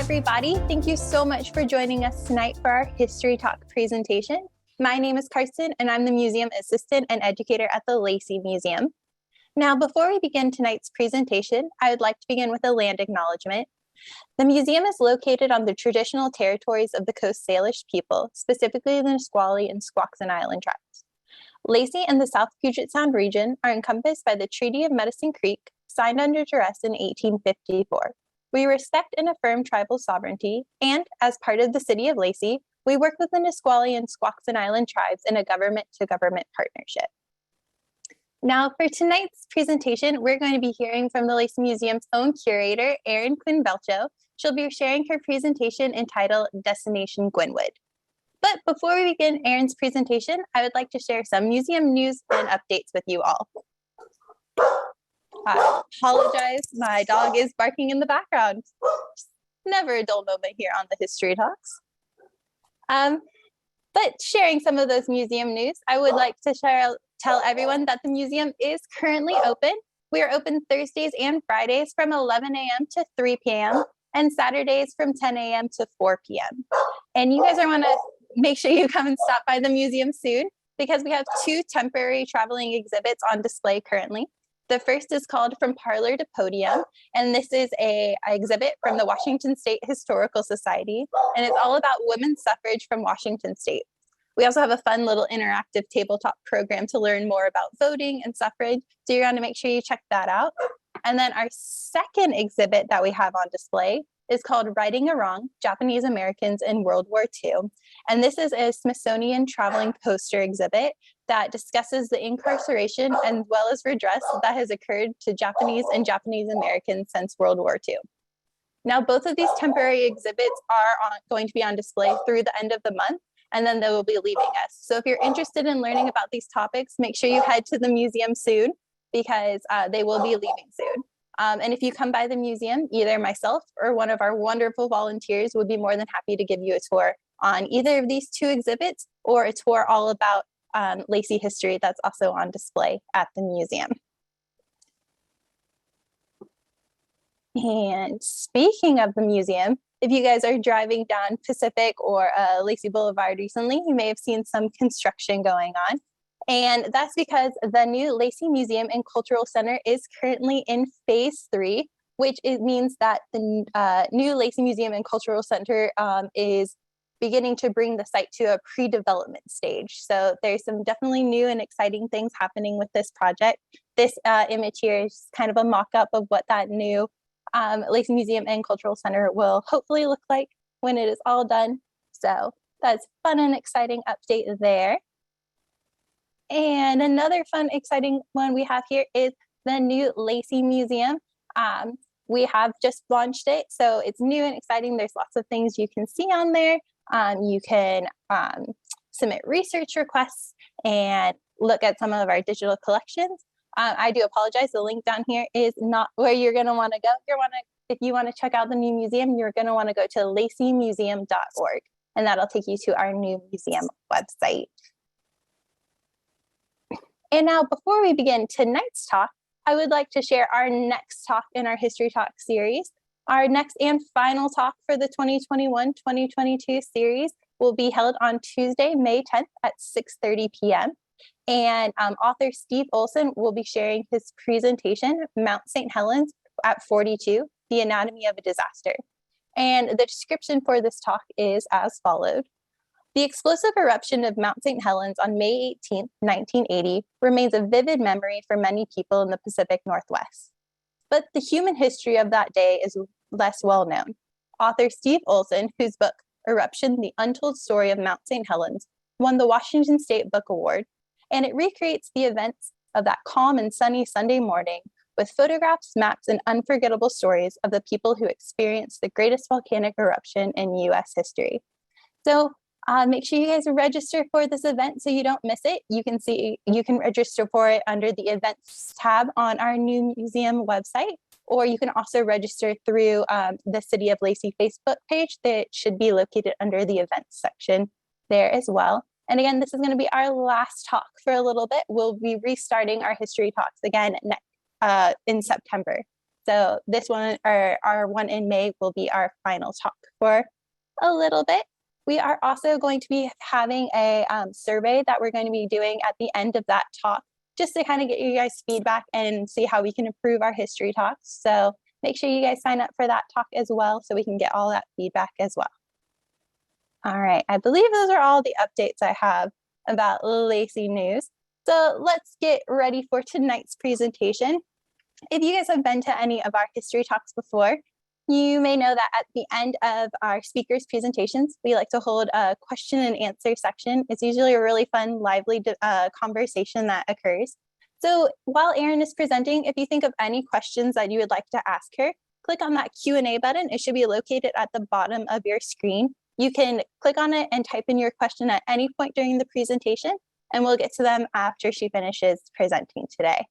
everybody. Thank you so much for joining us tonight for our History Talk presentation. My name is Karsten, and I'm the Museum Assistant and Educator at the Lacy Museum. Now, before we begin tonight's presentation, I would like to begin with a land acknowledgement. The museum is located on the traditional territories of the Coast Salish people, specifically the Nisqually and Squaxin Island tribes. Lacey and the South Puget Sound region are encompassed by the Treaty of Medicine Creek, signed under duress in 1854. We respect and affirm tribal sovereignty, and as part of the City of Lacey, we work with the Nisqually and Squaxin Island tribes in a government-to-government partnership. Now, for tonight's presentation, we're going to be hearing from the Lacy Museum's own curator, Erin Quinn Valcho. She'll be sharing her presentation entitled Destination Gwinwood. But before we begin Erin's presentation, I would like to share some museum news and updates with you all. I apologize, my dog is barking in the background. Never a dull moment here on the History Talks. But sharing some of those museum news, I would like to tell everyone that the museum is currently open. We are open Thursdays and Fridays from 11 a.m. to 3 p.m. and Saturdays from 10 a.m. to 4 p.m. And you guys want to make sure you come and stop by the museum soon, because we have two temporary traveling exhibits on display currently. The first is called From Parlor to Podium, and this is an exhibit from the Washington State Historical Society, and it's all about women's suffrage from Washington State. We also have a fun little interactive tabletop program to learn more about voting and suffrage, so you're going to make sure you check that out. And then our second exhibit that we have on display is called Righting a Wrong, Japanese Americans in World War II. And this is a Smithsonian traveling poster exhibit that discusses the incarceration as well as redress that has occurred to Japanese and Japanese Americans since World War II. Now, both of these temporary exhibits are going to be on display through the end of the month, and then they will be leaving us. So if you're interested in learning about these topics, make sure you head to the museum soon, because they will be leaving soon. And if you come by the museum, either myself or one of our wonderful volunteers would be more than happy to give you a tour on either of these two exhibits, or a tour all about Lacey history that's also on display at the museum. And speaking of the museum, if you guys are driving down Pacific or Lacey Boulevard recently, you may have seen some construction going on. And that's because the new Lacy Museum and Cultural Center is currently in phase 3, which means that the new Lacy Museum and Cultural Center is beginning to bring the site to a pre-development stage. So there's some definitely new and exciting things happening with this project. This image here is kind of a mock-up of what that new Lacy Museum and Cultural Center will hopefully look like when it is all done. So that's fun and exciting update there. And another fun, exciting one we have here is the new Lacy Museum. We have just launched it, so it's new and exciting. There's lots of things you can see on there. You can submit research requests and look at some of our digital collections. I do apologize, the link down here is not where you're going to want to go. If you want to check out the new museum, you're going to want to go to lacymuseum.org, and that'll take you to our new museum website. And now, before we begin tonight's talk, I would like to share our next talk in our History Talk series. Our next and final talk for the 2021-2022 series will be held on Tuesday, May 10th at 6:30 p.m. And author Steve Olson will be sharing his presentation, Mount St. Helens at 42, The Anatomy of a Disaster. And the description for this talk is as followed. The explosive eruption of Mount St. Helens on May 18, 1980, remains a vivid memory for many people in the Pacific Northwest. But the human history of that day is less well known. Author Steve Olson, whose book, Eruption, The Untold Story of Mount St. Helens, won the Washington State Book Award, and it recreates the events of that calm and sunny Sunday morning with photographs, maps, and unforgettable stories of the people who experienced the greatest volcanic eruption in U.S. history. So, make sure you guys register for this event so you don't miss it. You can register for it under the events tab on our new museum website, or you can also register through the City of Lacey Facebook page that should be located under the events section there as well. And again, this is going to be our last talk for a little bit. We'll be restarting our history talks again in September. So this one, or our one in May, will be our final talk for a little bit. We are also going to be having a survey that we're going to be doing at the end of that talk, just to kind of get you guys feedback and see how we can improve our history talks. So make sure you guys sign up for that talk as well, so we can get all that feedback as well. All right, I believe those are all the updates I have about Lacy news. So let's get ready for tonight's presentation. If you guys have been to any of our history talks before, you may know that at the end of our speakers' presentations, we like to hold a question and answer section. It's usually a really fun, lively conversation that occurs. So while Erin is presenting, if you think of any questions that you would like to ask her, click on that Q&A button. It should be located at the bottom of your screen. You can click on it and type in your question at any point during the presentation, and we'll get to them after she finishes presenting today.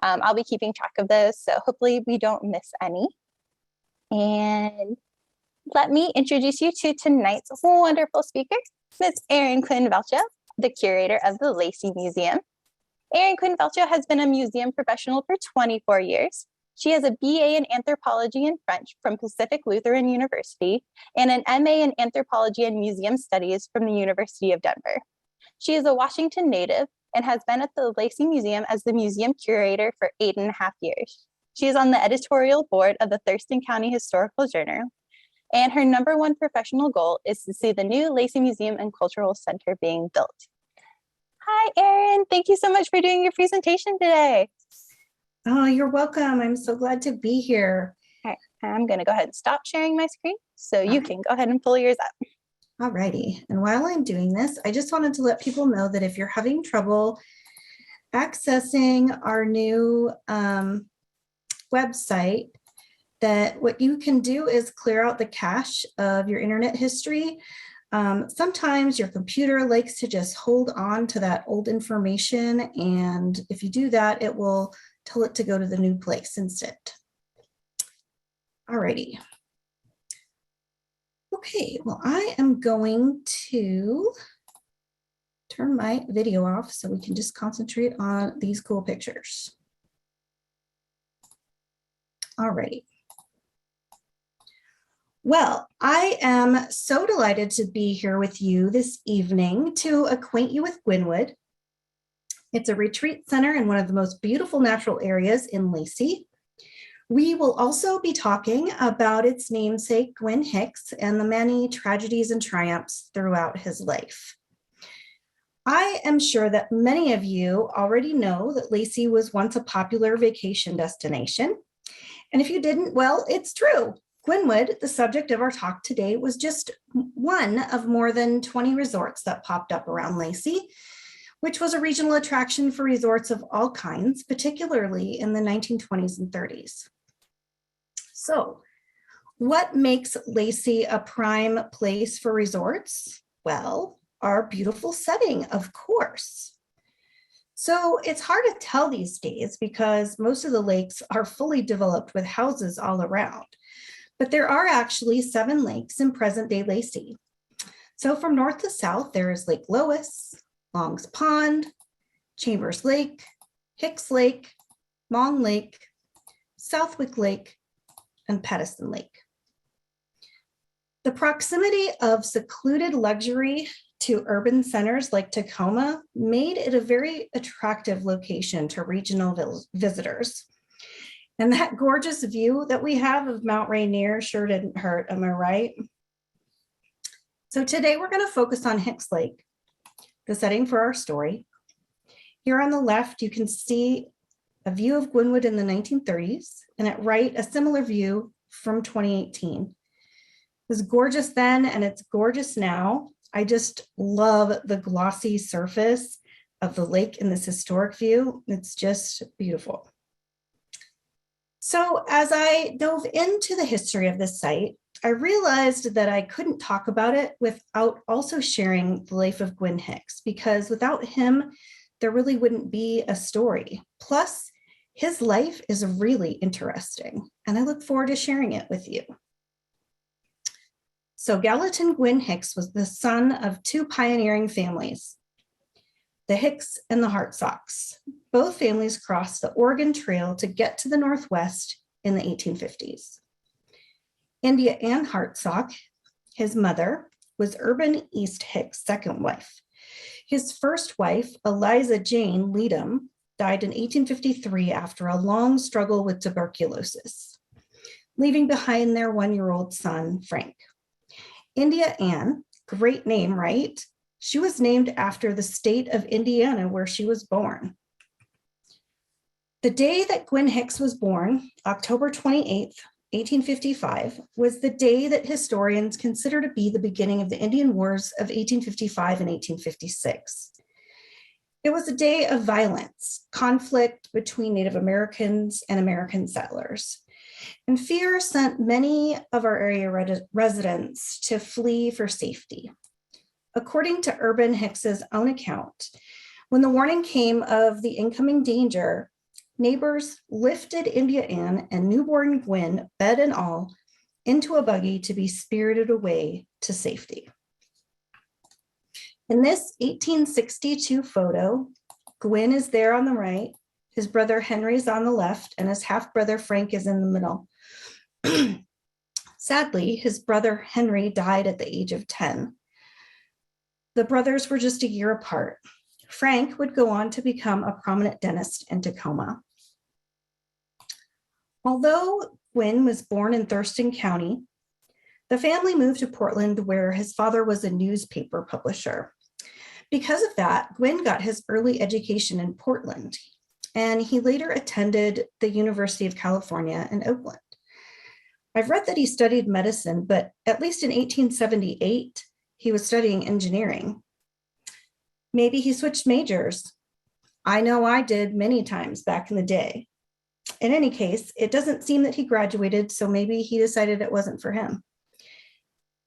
I'll be keeping track of those, so hopefully we don't miss any. And let me introduce you to tonight's wonderful speaker, Ms. Erin Quinn Valcho, the curator of the Lacy Museum. Erin Quinn Valcho has been a museum professional for 24 years. She has a BA in Anthropology and French from Pacific Lutheran University and an MA in Anthropology and Museum Studies from the University of Denver. She is a Washington native and has been at the Lacy Museum as the museum curator for 8.5 years. She is on the editorial board of the Thurston County Historical Journal, and her #1 professional goal is to see the new Lacy Museum and Cultural Center being built. Hi, Erin. Thank you so much for doing your presentation today. Oh, you're welcome. I'm so glad to be here. All right, I'm going to go ahead and stop sharing my screen so you can go ahead and pull yours up. All righty. And while I'm doing this, I just wanted to let people know that if you're having trouble accessing our new website, that what you can do is clear out the cache of your internet history. Sometimes your computer likes to just hold on to that old information, and if you do that, it will tell it to go to the new place instead. All righty. Okay, well, I am going to turn my video off so we can just concentrate on these cool pictures. All righty. Well, I am so delighted to be here with you this evening to acquaint you with Gwinwood. It's a retreat center in one of the most beautiful natural areas in Lacy. We will also be talking about its namesake, Gwin Hicks, and the many tragedies and triumphs throughout his life. I am sure that many of you already know that Lacy was once a popular vacation destination. And if you didn't, well, it's true. Gwinwood, the subject of our talk today, was just one of more than 20 resorts that popped up around Lacy, which was a regional attraction for resorts of all kinds, particularly in the 1920s and 30s. So, what makes Lacy a prime place for resorts? Well, our beautiful setting, of course. So it's hard to tell these days because most of the lakes are fully developed with houses all around, but there are actually 7 lakes in present-day Lacy. So from north to south, there is Lake Lois, Long's Pond, Chambers Lake, Hicks Lake, Long Lake, Southwick Lake, and Pattison Lake. The proximity of secluded luxury to urban centers like Tacoma made it a very attractive location to regional visitors. And that gorgeous view that we have of Mount Rainier sure didn't hurt, am I right? So today we're going to focus on Hicks Lake, the setting for our story. Here on the left, you can see a view of Gwinwood in the 1930s, and at right, a similar view from 2018. It was gorgeous then, and it's gorgeous now. I just love the glossy surface of the lake in this historic view. It's just beautiful. So as I dove into the history of this site, I realized that I couldn't talk about it without also sharing the life of Gwin Hicks, because without him, there really wouldn't be a story. Plus, his life is really interesting, and I look forward to sharing it with you. So Gallatin Gwin Hicks was the son of 2 pioneering families, the Hicks and the Hartsocks. Both families crossed the Oregon Trail to get to the Northwest in the 1850s. India Ann Hartsock, his mother, was Urban East Hicks' second wife. His first wife, Eliza Jane Leadham, died in 1853 after a long struggle with tuberculosis, leaving behind their 1-year-old son, Frank. India Ann, great name, right? She was named after the state of Indiana where she was born. The day that Gwin Hicks was born, October 28th, 1855, was the day that historians consider to be the beginning of the Indian Wars of 1855 and 1856. It was a day of violence, conflict between Native Americans and American settlers. And fear sent many of our area residents to flee for safety. According to Urban Hicks's own account, when the warning came of the incoming danger, neighbors lifted India Ann and newborn Gwin, bed and all, into a buggy to be spirited away to safety. In this 1862 photo, Gwin is there on the right, his brother Henry's on the left, and his half-brother Frank is in the middle. Sadly, his brother Henry died at the age of 10. The brothers were just a year apart. Frank would go on to become a prominent dentist in Tacoma. Although Gwin was born in Thurston County, the family moved to Portland where his father was a newspaper publisher. Because of that, Gwin got his early education in Portland, and he later attended the University of California in Oakland. I've read that he studied medicine, but at least in 1878, he was studying engineering. Maybe he switched majors. I know I did many times back in the day. In any case, it doesn't seem that he graduated, so maybe he decided it wasn't for him.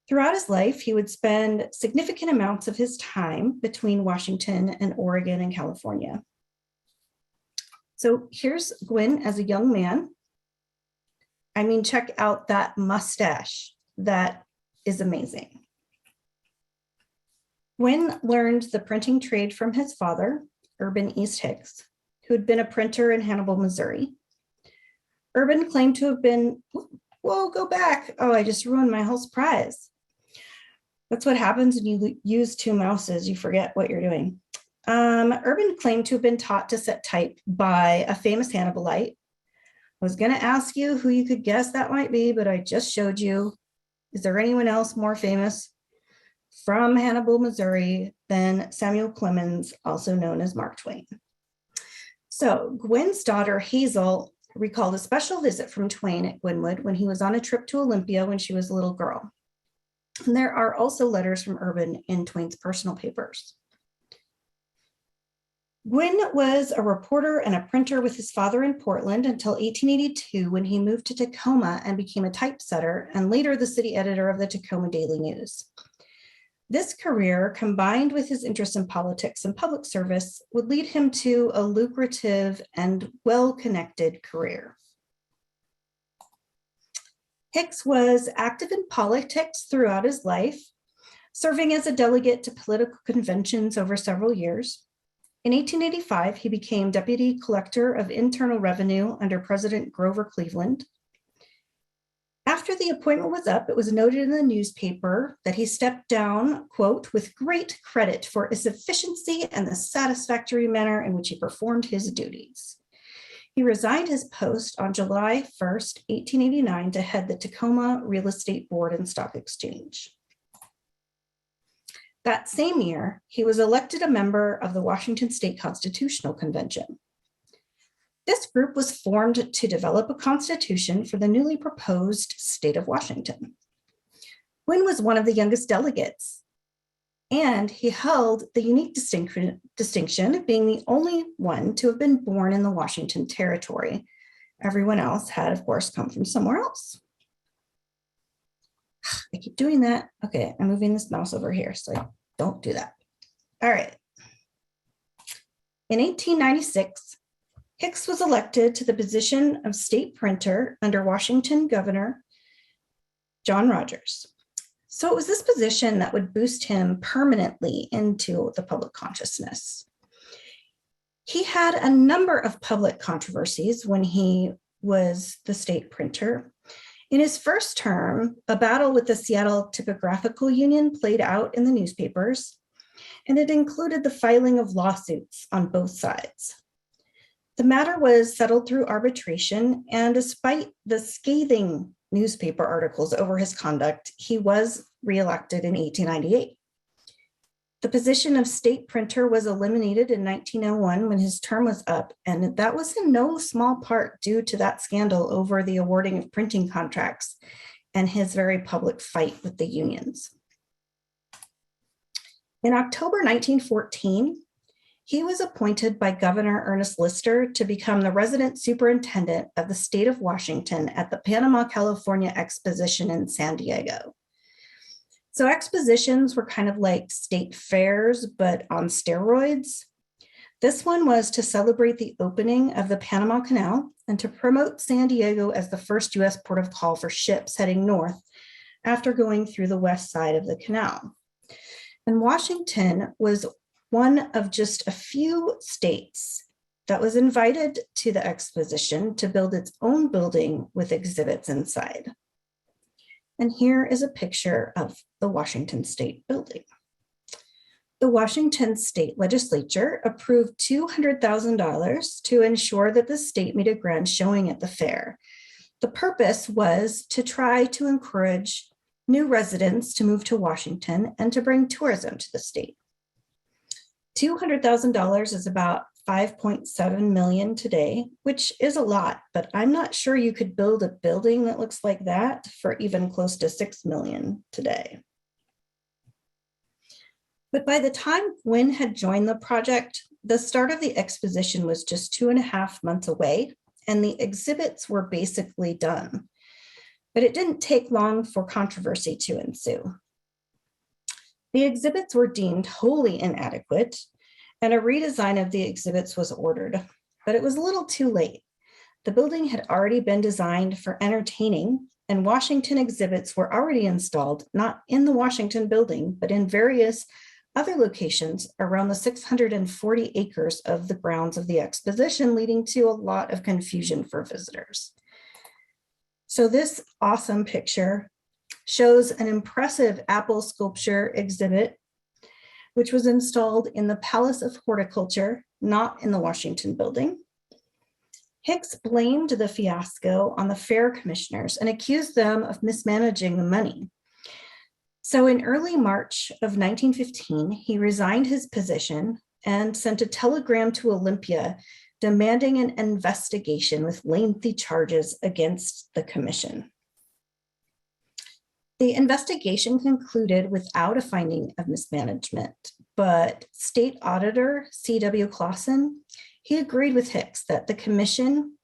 Throughout his life, he would spend significant amounts of his time between Washington and Oregon and California. So here's Gwin as a young man. I mean, check out that mustache. That is amazing. Gwin learned the printing trade from his father, Urban East Hicks, who had been a printer in Hannibal, Missouri. Urban claimed to have been, whoa, go back. Oh, I just ruined my whole surprise. That's what happens when you use two mouses, you forget what you're doing. Urban claimed to have been taught to set type by a famous Hannibalite. I was going to ask you who you could guess that might be, but I just showed you. Is there anyone else more famous from Hannibal, Missouri than Samuel Clemens, also known as Mark Twain? So Gwin's daughter, Hazel, recalled a special visit from Twain at Gwinwood when he was on a trip to Olympia when she was a little girl. And there are also letters from Urban in Twain's personal papers. Gwin was a reporter and a printer with his father in Portland until 1882 when he moved to Tacoma and became a typesetter and later the city editor of the Tacoma Daily News. This career, combined with his interest in politics and public service, would lead him to a lucrative and well-connected career. Hicks was active in politics throughout his life, serving as a delegate to political conventions over several years. In 1885, he became Deputy Collector of Internal Revenue under President Grover Cleveland. After the appointment was up, it was noted in the newspaper that he stepped down, quote, with great credit for his efficiency and the satisfactory manner in which he performed his duties. He resigned his post on July 1st, 1889 to head the Tacoma Real Estate Board and Stock Exchange. That same year, he was elected a member of the Washington State Constitutional Convention. This group was formed to develop a constitution for the newly proposed state of Washington. Gwin was one of the youngest delegates, and he held the unique distinction of being the only one to have been born in the Washington Territory. Everyone else had, of course, come from somewhere else. I keep doing that. Okay, I'm moving this mouse over here, so don't do that. All right. In 1896, Hicks was elected to the position of state printer under Washington Governor John Rogers. So it was this position that would boost him permanently into the public consciousness. He had a number of public controversies when he was the state printer. In his first term, a battle with the Seattle Typographical Union played out in the newspapers, and it included the filing of lawsuits on both sides. The matter was settled through arbitration, and despite the scathing newspaper articles over his conduct, he was reelected in 1898. The position of state printer was eliminated in 1901 when his term was up, and that was in no small part due to that scandal over the awarding of printing contracts and his very public fight with the unions. In October 1914, he was appointed by Governor Ernest Lister to become the resident superintendent of the state of Washington at the Panama, California Exposition in San Diego. So expositions were kind of like state fairs, but on steroids. This one was to celebrate the opening of the Panama Canal and to promote San Diego as the first US port of call for ships heading north after going through the west side of the canal. And Washington was one of just a few states that was invited to the exposition to build its own building with exhibits inside. And here is a picture of the Washington State Building. The Washington State Legislature approved $200,000 to ensure that the state made a grand showing at the fair. The purpose was to try to encourage new residents to move to Washington and to bring tourism to the state. $200,000 is about $5.7 million today, which is a lot, but I'm not sure you could build a building that looks like that for even close to $6 million today. But by the time Gwin had joined the project, the start of the exposition was just 2.5 months away, and the exhibits were basically done. But it didn't take long for controversy to ensue. The exhibits were deemed wholly inadequate, and a redesign of the exhibits was ordered, but it was a little too late. The building had already been designed for entertaining, and Washington exhibits were already installed, not in the Washington building, but in various other locations around the 640 acres of the grounds of the exposition, leading to a lot of confusion for visitors. So this awesome picture shows an impressive apple sculpture exhibit, which was installed in the Palace of Horticulture, not in the Washington building. Hicks blamed the fiasco on the fair commissioners and accused them of mismanaging the money. So in early March of 1915, he resigned his position and sent a telegram to Olympia demanding an investigation with lengthy charges against the commission. The investigation concluded without a finding of mismanagement, but State Auditor C.W. Clausen, he agreed with Hicks that the commission,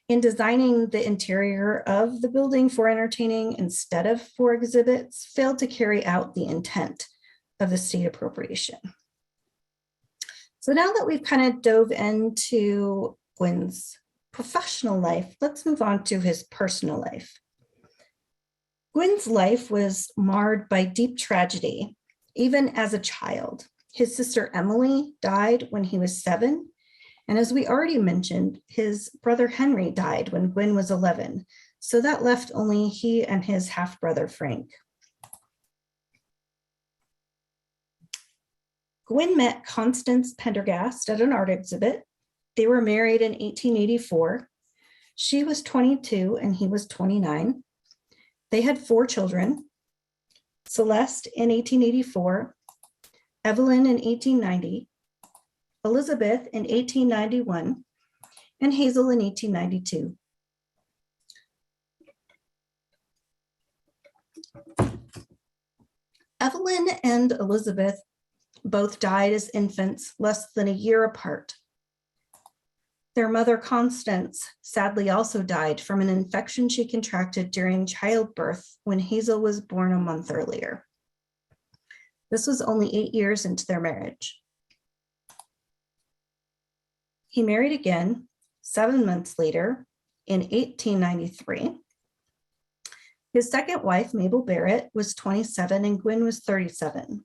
in designing the interior of the building for entertaining instead of for exhibits, failed to carry out the intent of the state appropriation. So now that we've kind of dove into Gwin's professional life, let's move on to his personal life. Gwin's life was marred by deep tragedy, even as a child. His sister Emily died when he was 7. And as we already mentioned, his brother Henry died when Gwin was 11. So that left only he and his half-brother Frank. Gwin met Constance Pendergast at an art exhibit. They were married in 1884. She was 22 and he was 29. They had 4 children, Celeste in 1884, Evelyn in 1890, Elizabeth in 1891, and Hazel in 1892. Evelyn and Elizabeth both died as infants less than a year apart. Their mother, Constance, sadly also died from an infection she contracted during childbirth when Hazel was born a month earlier. This was only 8 years into their marriage. He married again 7 months later in 1893. His second wife, Mabel Barrett, was 27 and Gwin was 37.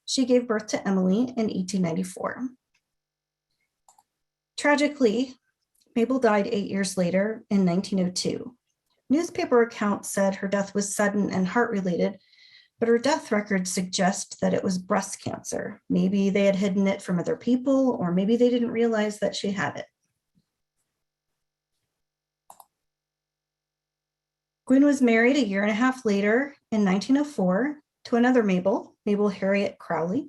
She gave birth to Emily in 1894. Tragically, Mabel died 8 years later in 1902. Newspaper accounts said her death was sudden and heart-related, but her death records suggest that it was breast cancer. Maybe they had hidden it from other people, or maybe they didn't realize that she had it. Gwin was married a year and a half later in 1904 to another Mabel, Mabel Harriet Crowley.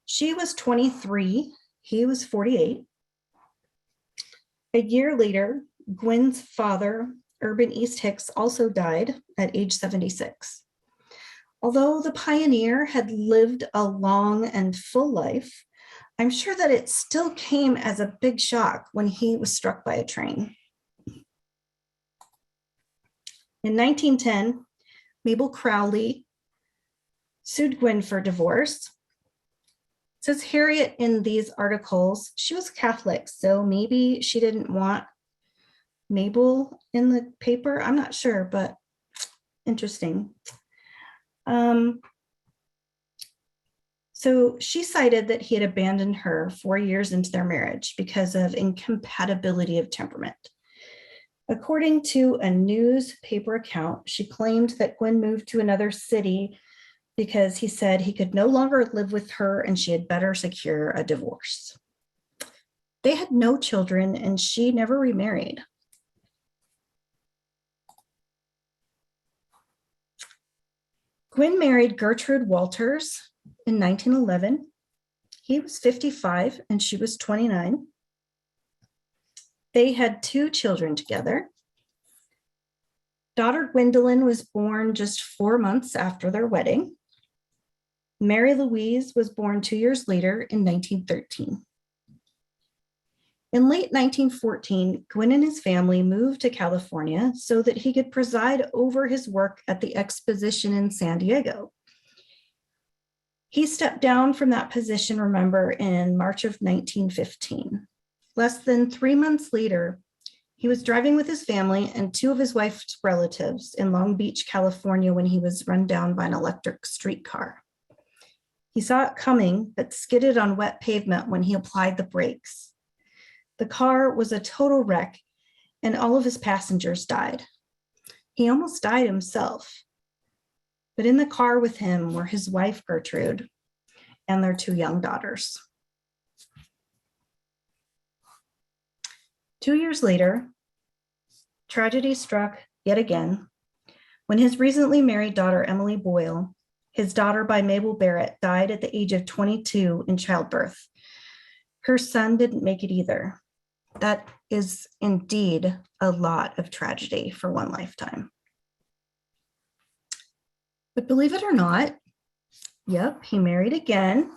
She was 23, he was 48. A year later, Gwyn's father, Urban East Hicks, also died at age 76. Although the pioneer had lived a long and full life, I'm sure that it still came as a big shock when he was struck by a train. In 1910, Mabel Crowley sued Gwin for divorce. It says Harriet in these articles, she was Catholic, so maybe she didn't want Mabel in the paper. I'm not sure, but interesting. So she cited that he had abandoned her 4 years into their marriage because of incompatibility of temperament. According to a newspaper account, she claimed that Gwin moved to another city because he said he could no longer live with her and she had better secure a divorce. They had no children and she never remarried. Gwin married Gertrude Walters in 1911. He was 55 and she was 29. They had 2 children together. Daughter Gwendolyn was born just 4 months after their wedding. Mary Louise was born 2 years later in 1913. In late 1914, Gwin and his family moved to California so that he could preside over his work at the exposition in San Diego. He stepped down from that position, remember, in March of 1915. Less than 3 months later, he was driving with his family and 2 of his wife's relatives in Long Beach, California, when he was run down by an electric streetcar. He saw it coming, but skidded on wet pavement when he applied the brakes. The car was a total wreck, and all of his passengers died. He almost died himself. But in the car with him were his wife, Gertrude, and their 2 young daughters. 2 years later, tragedy struck yet again when his recently married daughter, Emily Boyle, his daughter by Mabel Barrett, died at the age of 22 in childbirth. Her son didn't make it either. That is indeed a lot of tragedy for one lifetime. But believe it or not, yep, he married again.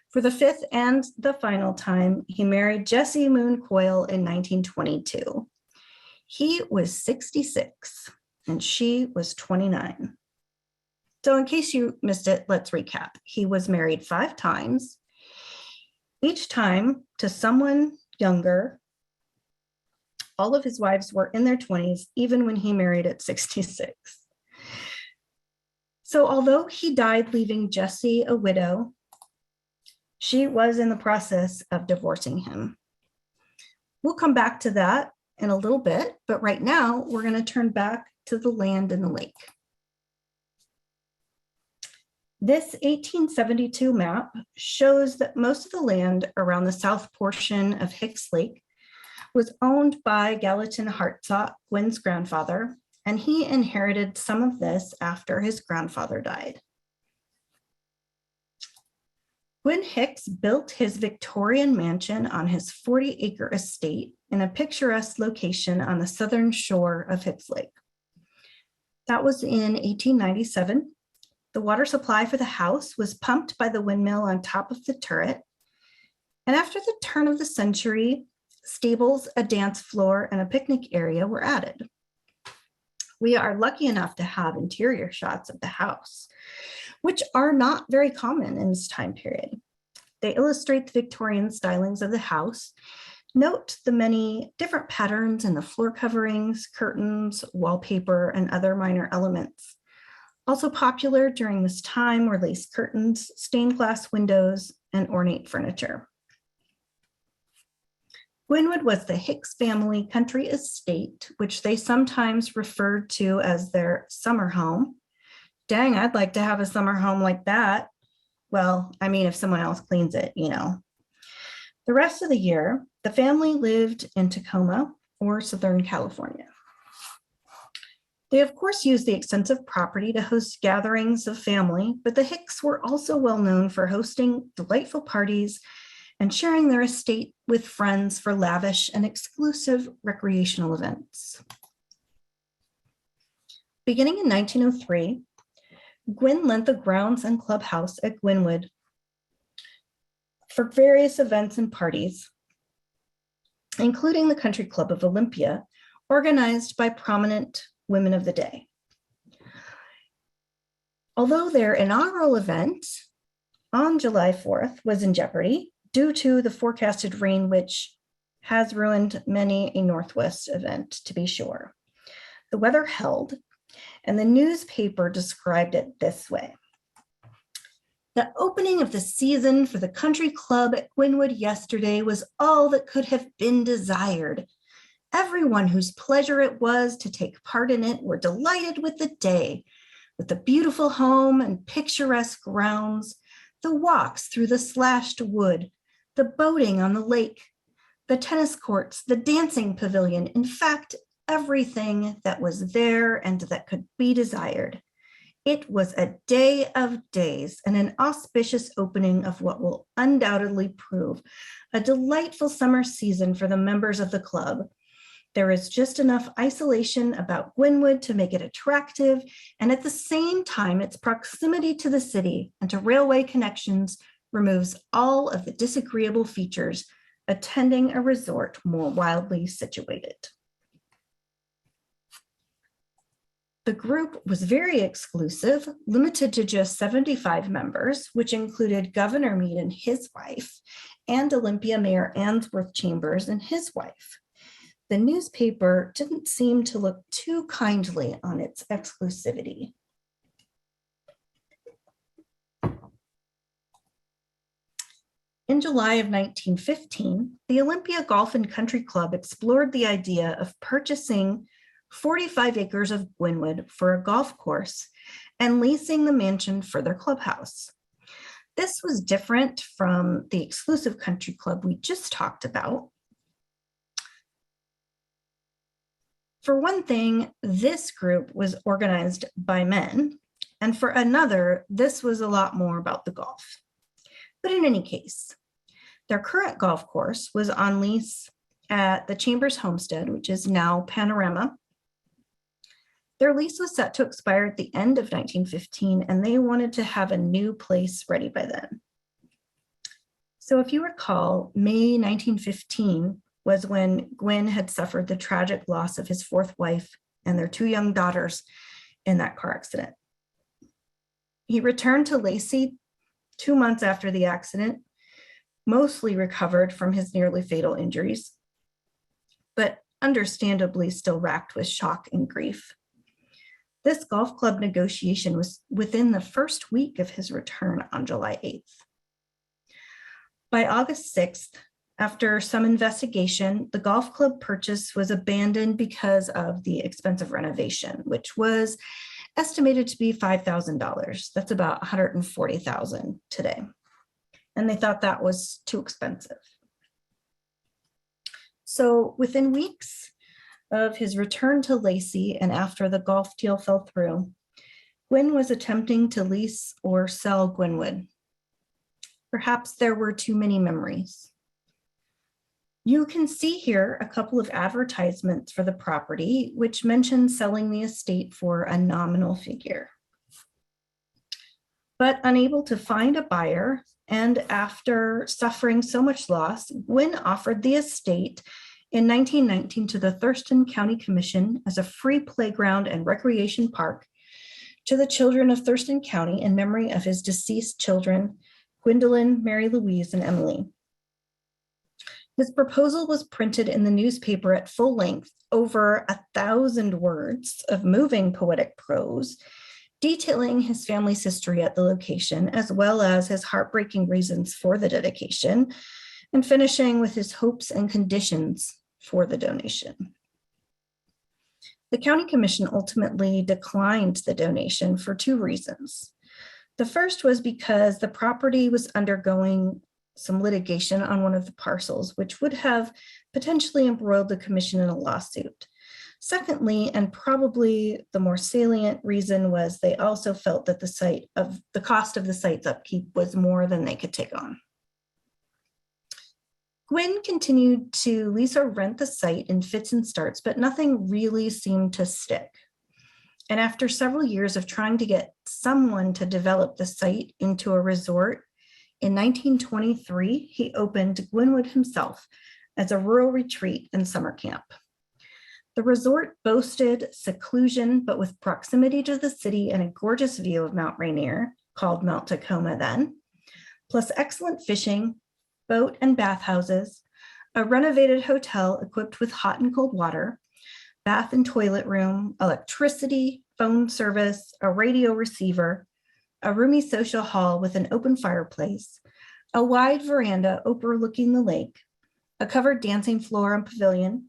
For the 5th and the final time, he married Jessie Moon Coyle in 1922. He was 66 and she was 29. So in case you missed it, let's recap. He was married 5 times, each time to someone younger. All of his wives were in their 20s, even when he married at 66. So although he died leaving Jessie a widow, she was in the process of divorcing him. We'll come back to that in a little bit, but right now we're going to turn back to the land and the lake. This 1872 map shows that most of the land around the south portion of Hicks Lake was owned by Gallatin Hartsock, Gwin's grandfather, and he inherited some of this after his grandfather died. Gwin Hicks built his Victorian mansion on his 40-acre estate in a picturesque location on the southern shore of Hicks Lake. That was in 1897. The water supply for the house was pumped by the windmill on top of the turret. And after the turn of the century, stables, a dance floor, and a picnic area were added. We are lucky enough to have interior shots of the house, which are not very common in this time period. They illustrate the Victorian stylings of the house. Note the many different patterns in the floor coverings, curtains, wallpaper, and other minor elements. Also popular during this time were lace curtains, stained glass windows, and ornate furniture. Gwinwood was the Hicks family country estate, which they sometimes referred to as their summer home. Dang, I'd like to have a summer home like that. Well, I mean, if someone else cleans it, you know. The rest of the year, the family lived in Tacoma or Southern California. They, of course, used the extensive property to host gatherings of family, but the Hicks were also well known for hosting delightful parties and sharing their estate with friends for lavish and exclusive recreational events. Beginning in 1903, Gwin lent the grounds and clubhouse at Gwinwood for various events and parties, including the Country Club of Olympia, organized by prominent women of the day. Although their inaugural event on July 4th was in jeopardy due to the forecasted rain, which has ruined many a Northwest event, to be sure, the weather held, and the newspaper described it this way. The opening of the season for the country club at Gwinwood yesterday was all that could have been desired. Everyone whose pleasure it was to take part in it were delighted with the day, with the beautiful home and picturesque grounds, the walks through the slashed wood, the boating on the lake, the tennis courts, the dancing pavilion, in fact, everything that was there and that could be desired. It was a day of days and an auspicious opening of what will undoubtedly prove a delightful summer season for the members of the club. There is just enough isolation about Gwinwood to make it attractive, and at the same time, its proximity to the city and to railway connections removes all of the disagreeable features attending a resort more wildly situated. The group was very exclusive, limited to just 75 members, which included Governor Meade and his wife, and Olympia Mayor Answorth Chambers and his wife. The newspaper didn't seem to look too kindly on its exclusivity. In July of 1915, the Olympia Golf and Country Club explored the idea of purchasing 45 acres of Gwinwood for a golf course and leasing the mansion for their clubhouse. This was different from the exclusive country club we just talked about. For one thing, this group was organized by men, and for another, this was a lot more about the golf. But in any case, their current golf course was on lease at the Chambers Homestead, which is now Panorama. Their lease was set to expire at the end of 1915, and they wanted to have a new place ready by then. So if you recall, May 1915 was when Gwin had suffered the tragic loss of his fourth wife and their two young daughters in that car accident. He returned to Lacey 2 months after the accident, mostly recovered from his nearly fatal injuries, but understandably still racked with shock and grief. This golf club negotiation was within the first week of his return on July 8th. By August 6th, after some investigation, the golf club purchase was abandoned because of the expensive renovation, which was estimated to be $5,000. That's about $140,000 today. And they thought that was too expensive. So within weeks of his return to Lacey and after the golf deal fell through, Gwin was attempting to lease or sell Gwinwood. Perhaps there were too many memories. You can see here a couple of advertisements for the property, which mention selling the estate for a nominal figure. But unable to find a buyer, and after suffering so much loss, Gwin offered the estate in 1919 to the Thurston County Commission as a free playground and recreation park to the children of Thurston County in memory of his deceased children, Gwendolyn, Mary Louise, and Emily. His proposal was printed in the newspaper at full length, over 1,000 words of moving poetic prose, detailing his family's history at the location, as well as his heartbreaking reasons for the dedication, and finishing with his hopes and conditions for the donation. The County Commission ultimately declined the donation for two reasons. The first was because the property was undergoing some litigation on one of the parcels, which would have potentially embroiled the commission in a lawsuit. Secondly, and probably the more salient reason, was they also felt that the cost of the site's upkeep was more than they could take on. Gwin continued to lease or rent the site in fits and starts, but nothing really seemed to stick. And after several years of trying to get someone to develop the site into a resort, in 1923, he opened Gwinwood himself as a rural retreat and summer camp. The resort boasted seclusion, but with proximity to the city and a gorgeous view of Mount Rainier, called Mount Tacoma then, plus excellent fishing, boat and bathhouses, a renovated hotel equipped with hot and cold water, bath and toilet room, electricity, phone service, a radio receiver, a roomy social hall with an open fireplace, a wide veranda overlooking the lake, a covered dancing floor and pavilion,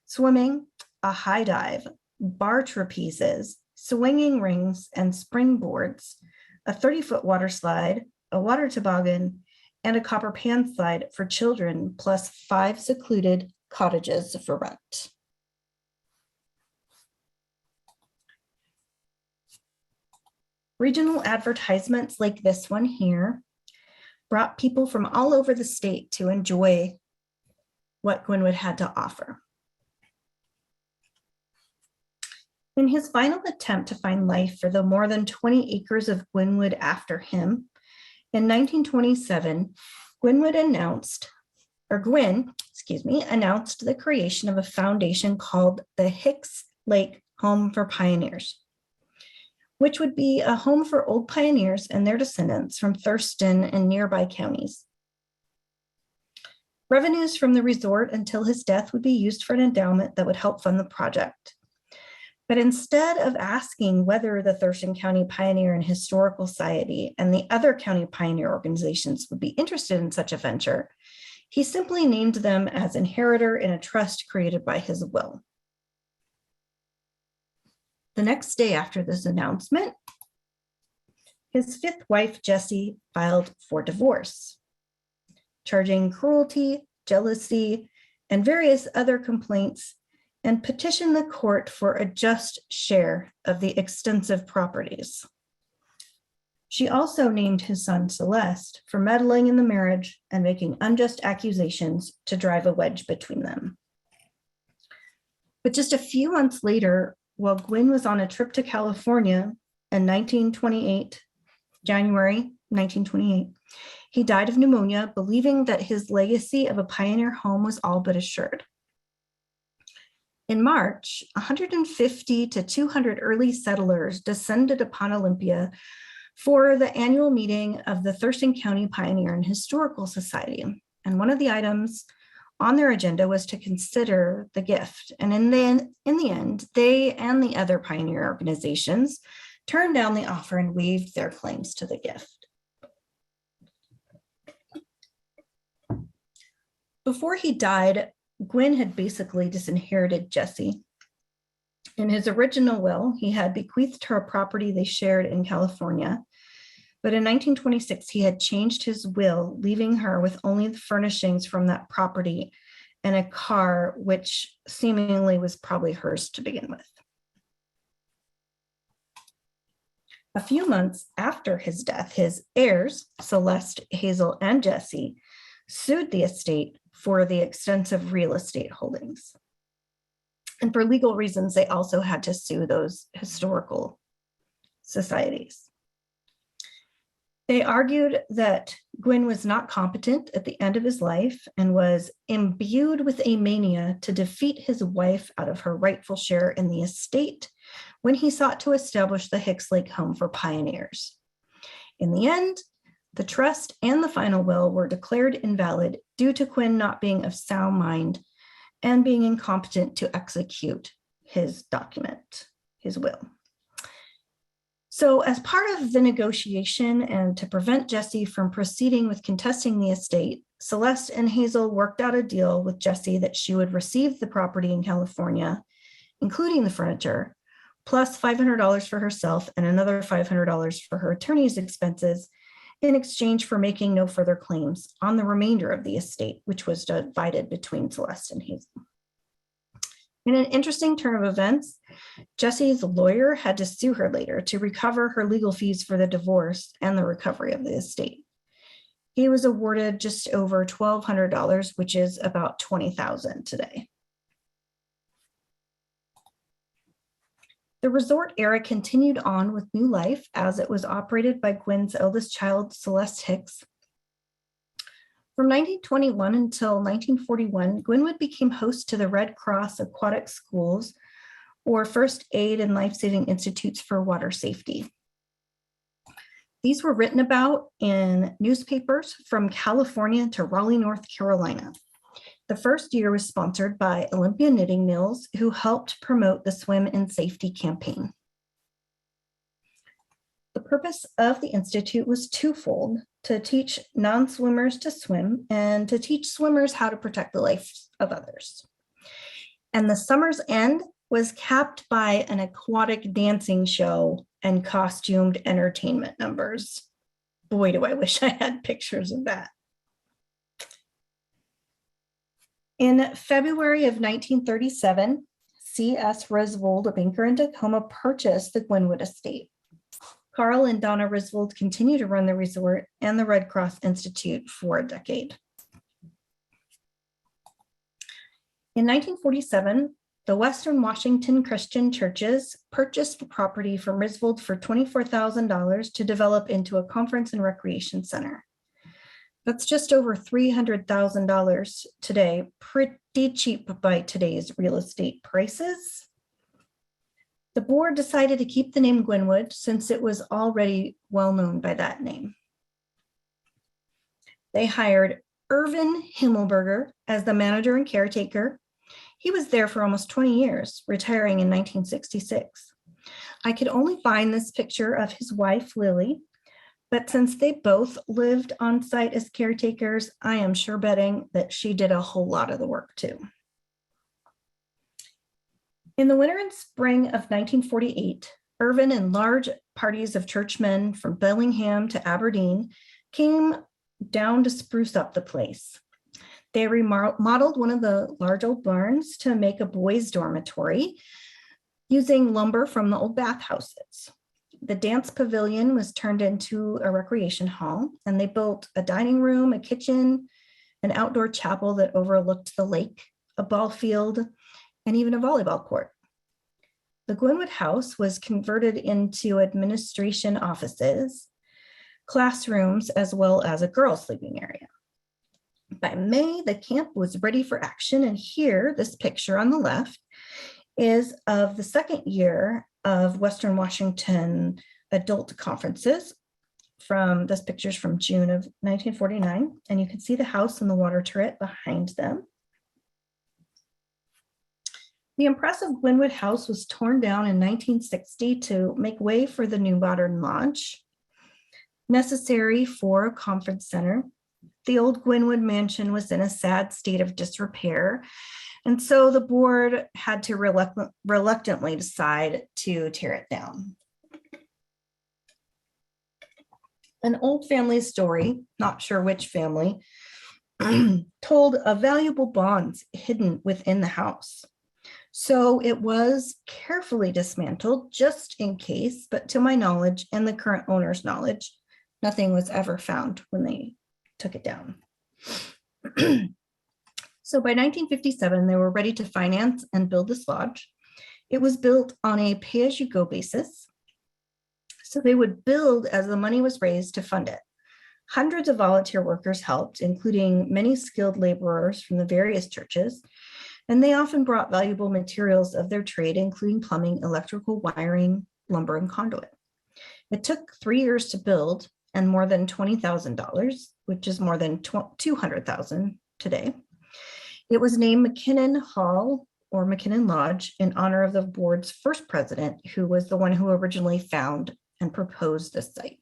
swimming, a high dive, bar trapezes, swinging rings and springboards, a 30-foot water slide, a water toboggan, and a copper pan slide for children, plus 5 secluded cottages for rent. Regional advertisements like this one here brought people from all over the state to enjoy what Gwinwood had to offer. In his final attempt to find life for the more than 20 acres of Gwinwood after him, in 1927, Gwin announced the creation of a foundation called the Hicks Lake Home for Pioneers, which would be a home for old pioneers and their descendants from Thurston and nearby counties. Revenues from the resort until his death would be used for an endowment that would help fund the project. But instead of asking whether the Thurston County Pioneer and Historical Society and the other county pioneer organizations would be interested in such a venture, he simply named them as inheritor in a trust created by his will. The next day after this announcement, his 5th wife, Jessie, filed for divorce, charging cruelty, jealousy, and various other complaints, and petitioned the court for a just share of the extensive properties. She also named his son Celeste for meddling in the marriage and making unjust accusations to drive a wedge between them. But just a few months later, while Gwin was on a trip to California in January 1928, he died of pneumonia, believing that his legacy of a pioneer home was all but assured. In March, 150 to 200 early settlers descended upon Olympia for the annual meeting of the Thurston County Pioneer and Historical Society. And one of the items on their agenda was to consider the gift. And in the end, they and the other pioneer organizations turned down the offer and waived their claims to the gift. Before he died, Gwin had basically disinherited Jessie. In his original will, he had bequeathed her a property they shared in California, but in 1926, he had changed his will, leaving her with only the furnishings from that property and a car, which seemingly was probably hers to begin with. A few months after his death, his heirs, Celeste, Hazel, and Jessie, sued the estate for the extensive real estate holdings. And for legal reasons, they also had to sue those historical societies. They argued that Gwin was not competent at the end of his life and was imbued with a mania to defeat his wife out of her rightful share in the estate when he sought to establish the Hicks Lake Home for Pioneers. In the end, the trust and the final will were declared invalid due to Gwin not being of sound mind and being incompetent to execute his document, his will. So as part of the negotiation and to prevent Jessie from proceeding with contesting the estate, Celeste and Hazel worked out a deal with Jessie that she would receive the property in California, including the furniture, plus $500 for herself and another $500 for her attorney's expenses in exchange for making no further claims on the remainder of the estate, which was divided between Celeste and Hazel. In an interesting turn of events, Jessie's lawyer had to sue her later to recover her legal fees for the divorce and the recovery of the estate. He was awarded just over $1,200, which is about $20,000 today. The resort era continued on with new life as it was operated by Gwyn's eldest child, Celeste Hicks. From 1921 until 1941, Gwinwood became host to the Red Cross Aquatic Schools, or First Aid and Life-Saving Institutes for Water Safety. These were written about in newspapers from California to Raleigh, North Carolina. The first year was sponsored by Olympia Knitting Mills, who helped promote the Swim in Safety campaign. The purpose of the Institute was twofold: to teach non-swimmers to swim and to teach swimmers how to protect the lives of others. And the summer's end was capped by an aquatic dancing show and costumed entertainment numbers. Boy, do I wish I had pictures of that. In February of 1937, C.S. Risvold, a banker in Tacoma, purchased the Gwinwood estate. Carl and Donna Risvold continue to run the resort and the Red Cross Institute for a decade. In 1947, the Western Washington Christian churches purchased the property from Risvold for $24,000 to develop into a conference and recreation center. That's just over $300,000 today, pretty cheap by today's real estate prices. The board decided to keep the name Gwinwood since it was already well known by that name. They hired Irvin Himmelberger as the manager and caretaker. He was there for almost 20 years, retiring in 1966. I could only find this picture of his wife, Lily, but since they both lived on site as caretakers, I am sure betting that she did a whole lot of the work too. In the winter and spring of 1948, Irvin and large parties of churchmen from Bellingham to Aberdeen came down to spruce up the place. They remodeled one of the large old barns to make a boys' dormitory using lumber from the old bathhouses. The dance pavilion was turned into a recreation hall, and they built a dining room, a kitchen, an outdoor chapel that overlooked the lake, a ball field, and even a volleyball court. The Gwinwood house was converted into administration offices, classrooms, as well as a girls' sleeping area. By May, the camp was ready for action, and here, this picture on the left is of the second year of Western Washington adult conferences. This picture's from June of 1949, and you can see the house and the water turret behind them. The impressive Gwinwood house was torn down in 1960 to make way for the new modern lodge, necessary for a conference center. The old Gwinwood mansion was in a sad state of disrepair, and so the board had to reluctantly decide to tear it down. An old family story, not sure which family, told of valuable bonds hidden within the house. So it was carefully dismantled just in case, but to my knowledge and the current owner's knowledge, nothing was ever found when they took it down. So by 1957, they were ready to finance and build this lodge. It was built on a pay-as-you-go basis. So they would build as the money was raised to fund it. Hundreds of volunteer workers helped, including many skilled laborers from the various churches, and they often brought valuable materials of their trade, including plumbing, electrical wiring, lumber, and conduit. It took 3 years to build and more than $20,000, which is more than $200,000 today. It was named Mckinnon Hall or Mckinnon Lodge in honor of the board's first president, who was the one who originally found and proposed this site.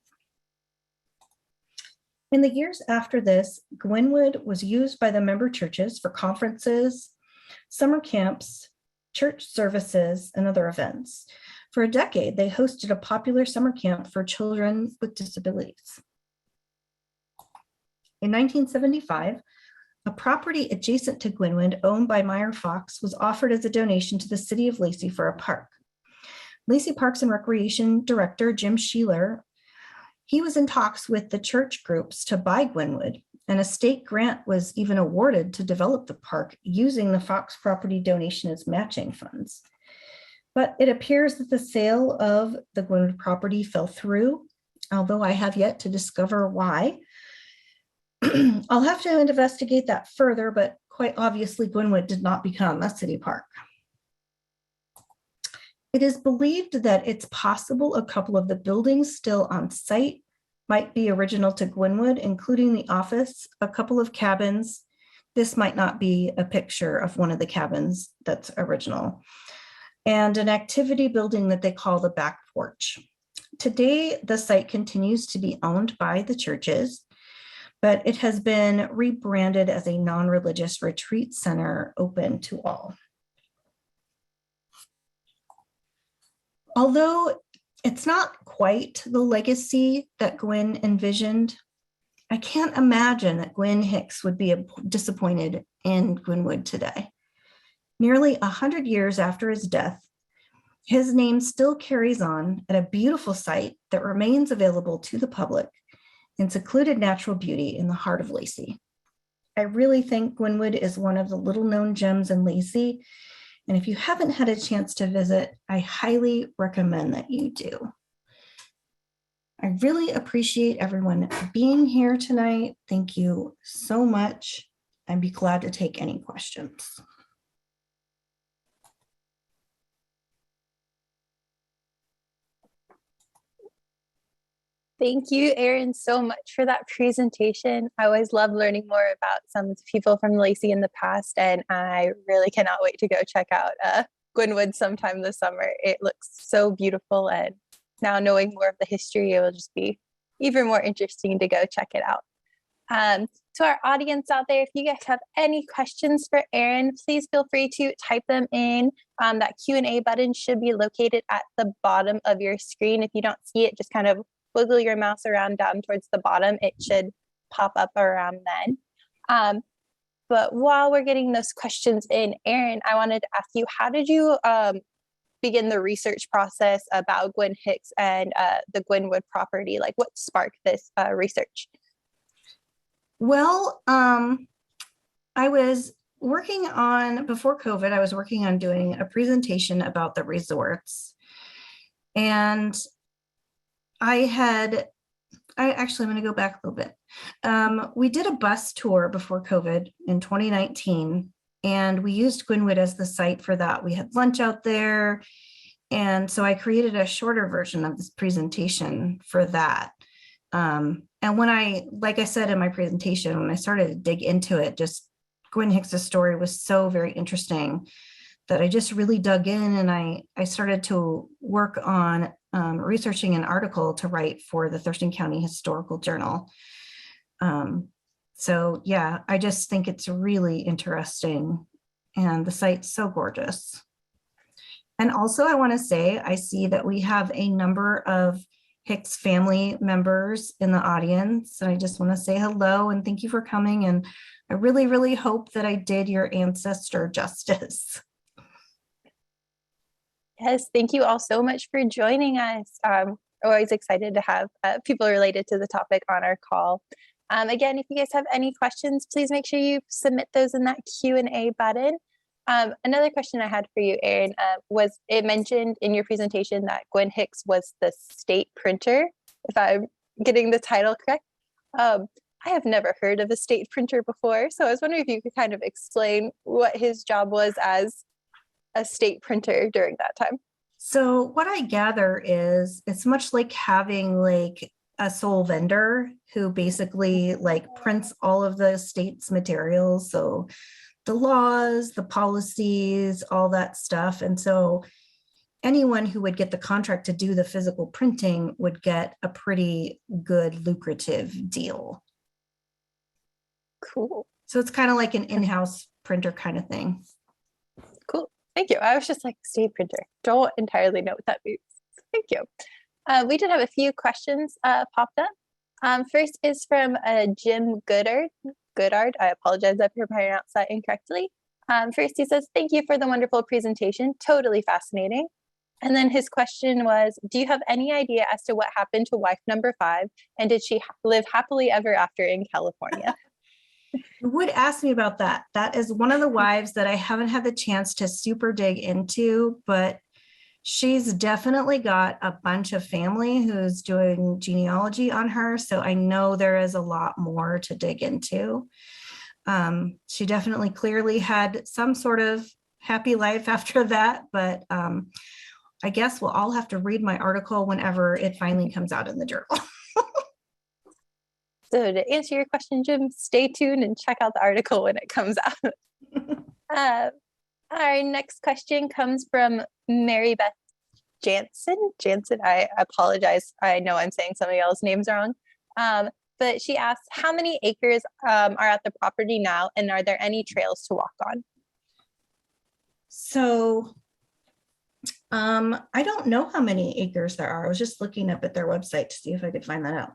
In the years after this, Gwinwood was used by the member churches for conferences, summer camps, church services, and other events. For a decade, they hosted a popular summer camp for children with disabilities. In 1975, a property adjacent to Gwinwood, owned by Meyer Fox, was offered as a donation to the city of Lacey for a park. Lacey Parks and Recreation Director Jim Sheeler, he was in talks with the church groups to buy Gwinwood, and a state grant was even awarded to develop the park using the Fox property donation as matching funds. But it appears that the sale of the Gwinwood property fell through, although I have yet to discover why. I'll have to investigate that further, but quite obviously Gwinwood did not become a city park. It is believed that it's possible a couple of the buildings still on site might be original to Gwinwood, including the office, a couple of cabins. This might not be a picture of one of the cabins that's original, and an activity building that they call the back porch. Today, the site continues to be owned by the churches, but it has been rebranded as a non-religious retreat center open to all. Although it's not quite the legacy that Gwin envisioned, I can't imagine that Gwin Hicks would be disappointed in Gwinwood today. Nearly 100 years after his death, his name still carries on at a beautiful site that remains available to the public in secluded natural beauty in the heart of Lacey. I really think Gwinwood is one of the little known gems in Lacey, and if you haven't had a chance to visit, I highly recommend that you do. I really appreciate everyone being here tonight. Thank you so much. I'd be glad to take any questions. Thank you, Erin, so much for that presentation. I always love learning more about some of the people from Lacey in the past, and I really cannot wait to go check out Gwinwood sometime this summer. It looks so beautiful, and now knowing more of the history, it will just be even more interesting to go check it out. To our audience out there, if you guys have any questions for Erin, please feel free to type them in. That Q&A button should be located at the bottom of your screen. If you don't see it, just kind of wiggle your mouse around down towards the bottom. It should pop up around then. But while we're getting those questions in, Erin, I wanted to ask you, how did you begin the research process about Gwin Hicks and the Gwinwood property? Like, what sparked this research? Well, I was working on, before COVID, I was working on doing a presentation about the resorts. And I'm going to go back a little bit. We did a bus tour before COVID in 2019, and we used Gwinwood as the site for that. We had lunch out there. And so I created a shorter version of this presentation for that. And when like I said in my presentation, when I started to dig into it, just Gwin Hicks' story was so very interesting that I just really dug in, and I started to work on researching an article to write for the Thurston County Historical Journal. So yeah, I just think it's really interesting, and the site's so gorgeous. And also I want to say, I see that we have a number of Hicks family members in the audience, and I just want to say hello and thank you for coming, and I really, really hope that I did your ancestor justice. Yes, thank you all so much for joining us. Always excited to have people related to the topic on our call. Again, if you guys have any questions, please make sure you submit those in that Q&A button. Another question I had for you, Erin, was it mentioned in your presentation that Gwin Hicks was the state printer, if I'm getting the title correct? I have never heard of a state printer before, so I was wondering if you could kind of explain what his job was as a state printer during that time. So what I gather is it's much like having like a sole vendor who basically like prints all of the state's materials. So the laws, the policies, all that stuff. And so anyone who would get the contract to do the physical printing would get a pretty good lucrative deal. Cool. So it's kind of like an in-house printer kind of thing. Cool. Thank you. I was just like, state printer. Don't entirely know what that means. Thank you. We did have a few questions popped up. First is from Jim Goodard. I apologize if I pronounced that incorrectly. First, he says, thank you for the wonderful presentation. Totally fascinating. And then his question was, do you have any idea as to what happened to wife number 5? And did she live happily ever after in California? You would ask me about that. That is one of the wives that I haven't had the chance to super dig into, but she's definitely got a bunch of family who's doing genealogy on her. So I know there is a lot more to dig into. She definitely clearly had some sort of happy life after that, but I guess we'll all have to read my article whenever it finally comes out in the journal. So to answer your question, Jim, stay tuned and check out the article when it comes out. Our next question comes from Mary Beth Jansen, I apologize. I know I'm saying somebody else's names wrong. But she asks, how many acres are at the property now, and are there any trails to walk on? So I don't know how many acres there are. I was just looking up at their website to see if I could find that out.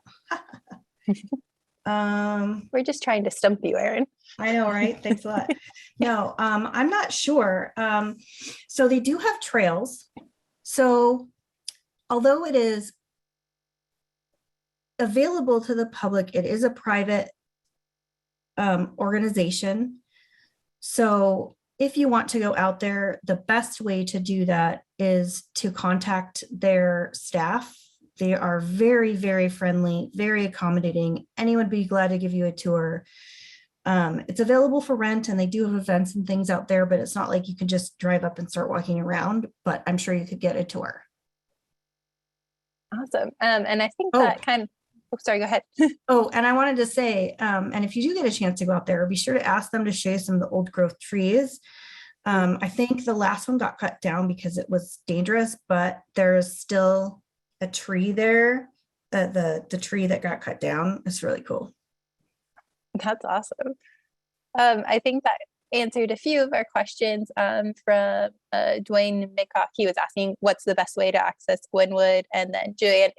We're just trying to stump you, Erin. I know, right? Thanks a lot. No, I'm not sure. So they do have trails. So although it is available to the public, it is a private organization. So if you want to go out there, the best way to do that is to contact their staff. They are very, very friendly, very accommodating. Anyone would be glad to give you a tour. It's available for rent, and they do have events and things out there, but it's not like you can just drive up and start walking around, but I'm sure you could get a tour. Awesome. And I think that kind of, oh, sorry, go ahead. Oh, and I wanted to say, and if you do get a chance to go out there, be sure to ask them to show you some of the old growth trees. I think the last one got cut down because it was dangerous, but there's still a tree there. The tree that got cut down is really cool. That's awesome. I think that answered a few of our questions from Dwayne Maycock. He was asking what's the best way to access Gwinwood, and then Julian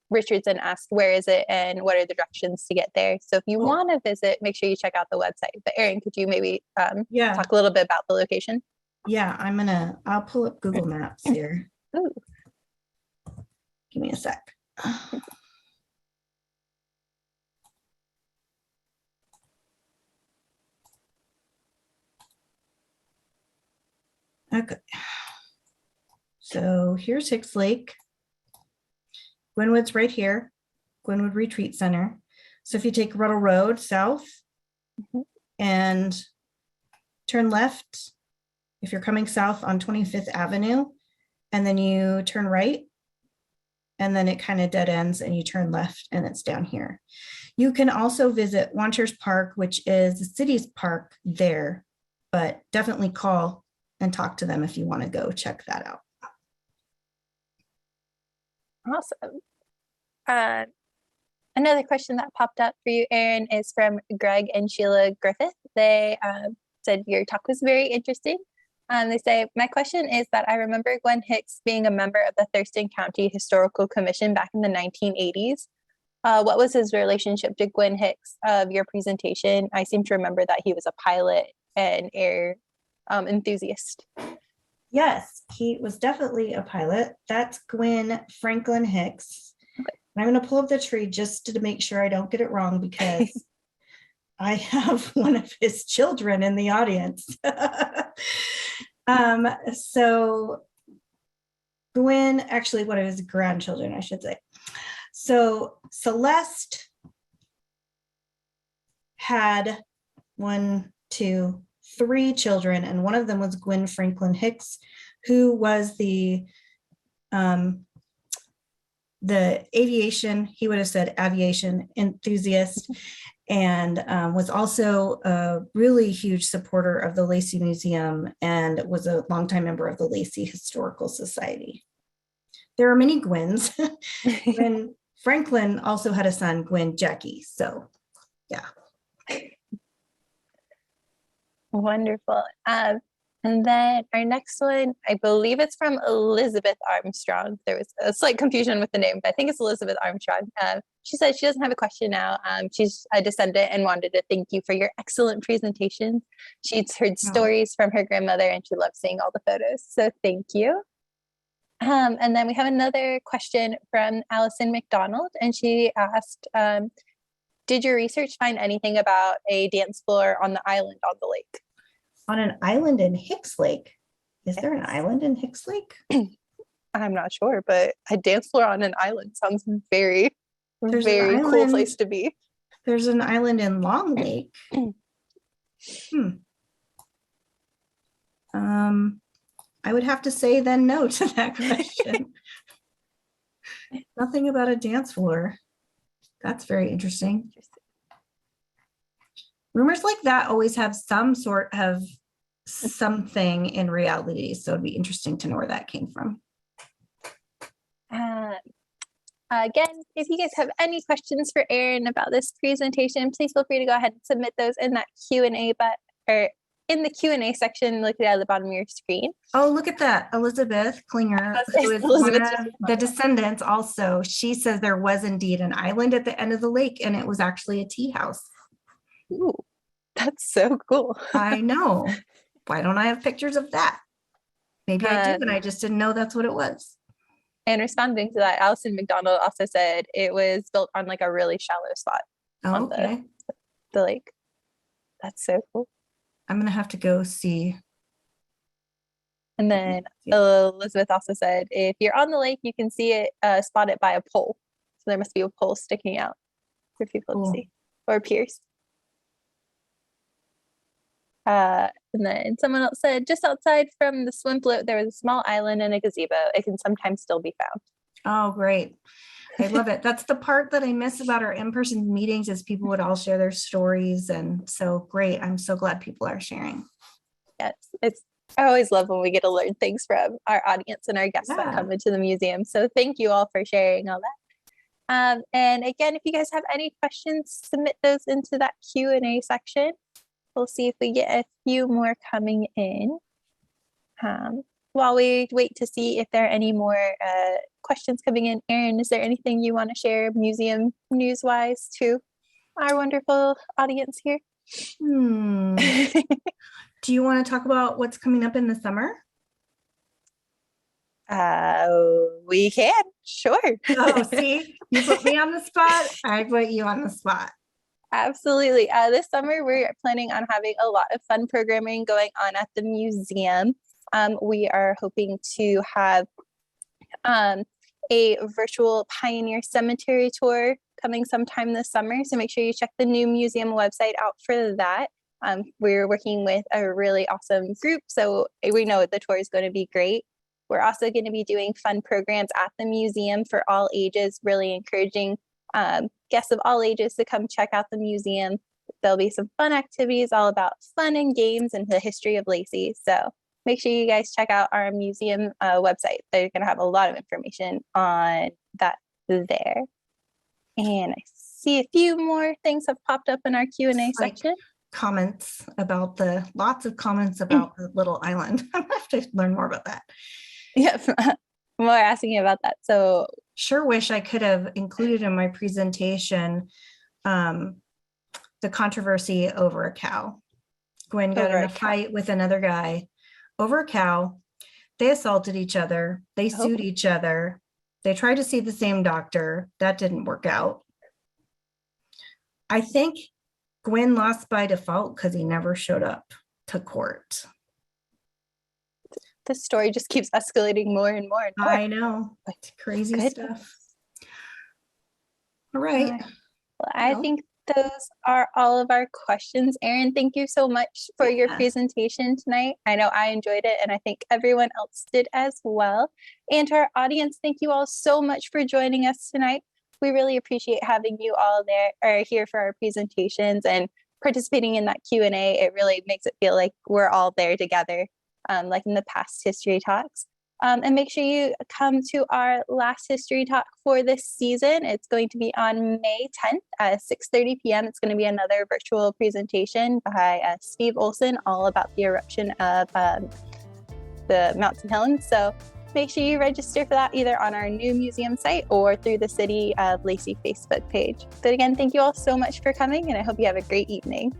Richardson asked where is it and what are the directions to get there. So if you want to visit, make sure you check out the website. But Erin, could you maybe talk a little bit about the location? Yeah, I'll pull up Google Maps here. Ooh. Give me a sec. Okay. So here's Hicks Lake. Gwinwood's right here, Gwinwood Retreat Center. So if you take Ruddle Road south and turn left, if you're coming south on 25th Avenue, and then you turn right, and then it kind of dead ends and you turn left and it's down here. You can also visit Wanchers Park, which is the city's park there, but definitely call and talk to them if you want to go check that out. Awesome. Another question that popped up for you, Erin, is from Greg and Sheila Griffith. They said your talk was very interesting. They say, my question is that I remember Gwin Hicks being a member of the Thurston County Historical Commission back in the 1980s. What was his relationship to Gwin Hicks of your presentation? I seem to remember that he was a pilot and air enthusiast. Yes, he was definitely a pilot. That's Gwin Franklin Hicks. Okay. And I'm going to pull up the tree just to make sure I don't get it wrong, because I have one of his children in the audience. So Gwin, actually one of his grandchildren, I should say. So Celeste had 1, 2, 3 children, and one of them was Gwin Franklin Hicks, who was the aviation, he would have said aviation enthusiast, and was also a really huge supporter of the Lacy Museum and was a longtime member of the Lacy Historical Society. There are many Gwins. Gwin Franklin also had a son, Gwin Jackie. So, yeah. Wonderful. And then our next one, I believe it's from Elizabeth Armstrong. There was a slight confusion with the name, but I think it's Elizabeth Armstrong. She said she doesn't have a question now. She's a descendant and wanted to thank you for your excellent presentation. She's heard stories from her grandmother and she loves seeing all the photos. So thank you. And then we have another question from Allison McDonald, and she asked, did your research find anything about a dance floor on the island on the lake? On an island in Hicks Lake. Is there an island in Hicks Lake? I'm not sure, but a dance floor on an island sounds very cool place to be. There's an island in Long Lake. I would have to say then no to that question. Nothing about a dance floor. That's very interesting. Rumors like that always have some sort of something in reality. So it'd be interesting to know where that came from. Again, if you guys have any questions for Erin about this presentation, please feel free to go ahead and submit those in that Q&A or in the Q&A section located at the bottom of your screen. Oh, look at that. Elizabeth Klinger, who is one of the descendants also. She says there was indeed an island at the end of the lake and it was actually a tea house. Ooh, that's so cool. I know. Why don't I have pictures of that? Maybe I do, and I just didn't know that's what it was. And responding to that, Allison McDonald also said it was built on like a really shallow spot on the lake. That's so cool. I'm going to have to go see. And then Elizabeth also said, if you're on the lake, you can see it spotted by a pole. So there must be a pole sticking out for people to see, or piers. And then someone else said, just outside from the swim float, there was a small island and a gazebo. It can sometimes still be found. Oh, great. I love it. That's the part that I miss about our in-person meetings is people would all share their stories. And so great. I'm so glad people are sharing. Yes, I always love when we get to learn things from our audience and our guests that come into the museum. So thank you all for sharing all that. And again, if you guys have any questions, submit those into that Q&A section. We'll see if we get a few more coming in. While we wait to see if there are any more questions coming in, Erin, is there anything you want to share museum news-wise to our wonderful audience here? Do you want to talk about what's coming up in the summer? We can, sure. Oh, see, you put me on the spot. I put you on the spot. Absolutely. This summer, we're planning on having a lot of fun programming going on at the museum. We are hoping to have a virtual Pioneer Cemetery tour coming sometime this summer. So make sure you check the new museum website out for that. We're working with a really awesome group, so we know the tour is going to be great. We're also going to be doing fun programs at the museum for all ages, really encouraging guests of all ages to come check out the museum. There'll be some fun activities all about fun and games and the history of Lacey. So make sure you guys check out our museum website. They're going to have a lot of information on that there. And I see a few more things have popped up in our Q&A section. Lots of comments about the little island. I have to learn more about that. Yeah, more asking about that. So sure wish I could have included in my presentation the controversy over a cow. Gwin got in a fight with another guy over a cow. They assaulted each other. They sued each other. They tried to see the same doctor. That didn't work out. I think Gwin lost by default because he never showed up to court. The story just keeps escalating more and more and more. I know. It's crazy stuff. All right. Well, I think those are all of our questions. Erin, thank you so much for your presentation tonight. I know I enjoyed it, and I think everyone else did as well. And to our audience, thank you all so much for joining us tonight. We really appreciate having you all there or here for our presentations and participating in that Q&A. It really makes it feel like we're all there together, like in the past history talks. And make sure you come to our last history talk for this season. It's going to be on May 10th at 6:30 p.m. It's going to be another virtual presentation by Steve Olson, all about the eruption of the Mount St. Helens. So make sure you register for that either on our new museum site or through the City of Lacey Facebook page. But again, thank you all so much for coming, and I hope you have a great evening.